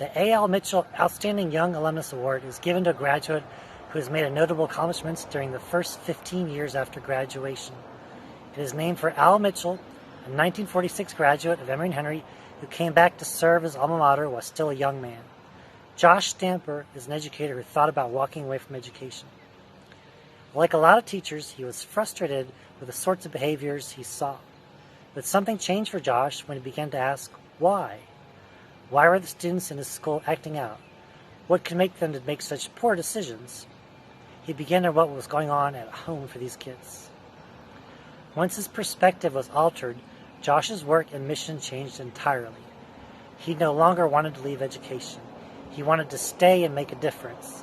The A.L. Mitchell Outstanding Young Alumnus Award is given to a graduate who has made notable accomplishments during the first 15 years after graduation. It is named for Al Mitchell, a 1946 graduate of Emory & Henry who came back to serve his alma mater while still a young man. Josh Stamper is an educator who thought about walking away from education. Like a lot of teachers, he was frustrated with the sorts of behaviors he saw. But something changed for Josh when he began to ask, why? Why were the students in his school acting out? What could make them to make such poor decisions? He began to what was going on at home for these kids. Once his perspective was altered, Josh's work and mission changed entirely. He no longer wanted to leave education. He wanted to stay and make a difference.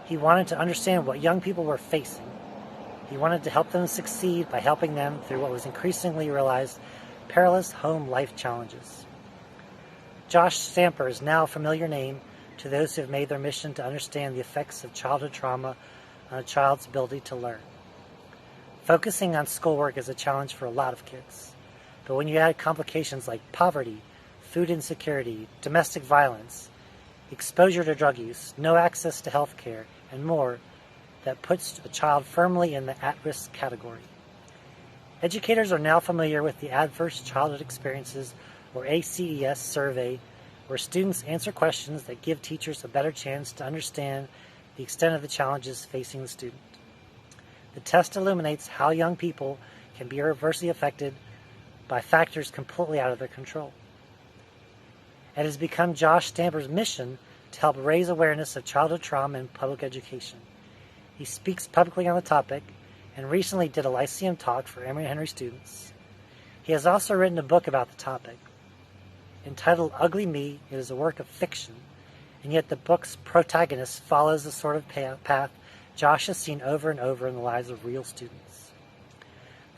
He wanted to understand what young people were facing. He wanted to help them succeed by helping them through what was increasingly realized perilous home life challenges. Josh Stamper is now a familiar name to those who have made their mission to understand the effects of childhood trauma on a child's ability to learn. Focusing on schoolwork is a challenge for a lot of kids, but when you add complications like poverty, food insecurity, domestic violence, exposure to drug use, no access to health care, and more, that puts a child firmly in the at-risk category. Educators are now familiar with the Adverse Childhood Experiences, or ACES survey, where students answer questions that give teachers a better chance to understand the extent of the challenges facing the student. The test illuminates how young people can be adversely affected by factors completely out of their control. It has become Josh Stamper's mission to help raise awareness of childhood trauma in public education. He speaks publicly on the topic and recently did a Lyceum talk for Emory & Henry students. He has also written a book about the topic. Entitled Ugly Me, it is a work of fiction, and yet the book's protagonist follows the sort of path Josh has seen over and over in the lives of real students.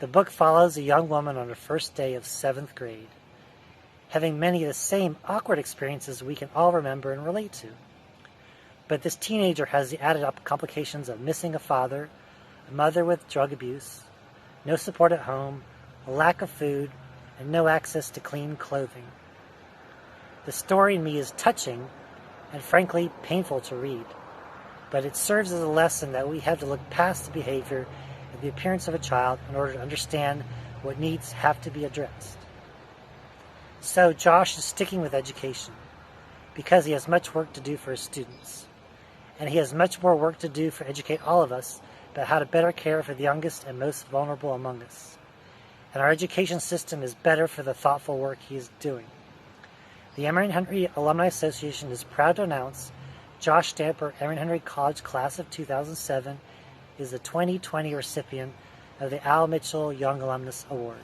The book follows a young woman on her first day of 7th grade, having many of the same awkward experiences we can all remember and relate to. But this teenager has the added up complications of missing a father, a mother with drug abuse, no support at home, a lack of food, and no access to clean clothing. The story in me is touching and frankly painful to read, but it serves as a lesson that we have to look past the behavior and the appearance of a child in order to understand what needs have to be addressed. So Josh is sticking with education because he has much work to do for his students, and he has much more work to do to educate all of us about how to better care for the youngest and most vulnerable among us. And our education system is better for the thoughtful work he is doing. The Emory & Henry Alumni Association is proud to announce Josh Stamper, Emory & Henry College Class of 2007, is the 2020 recipient of the Al Mitchell Young Alumnus Award.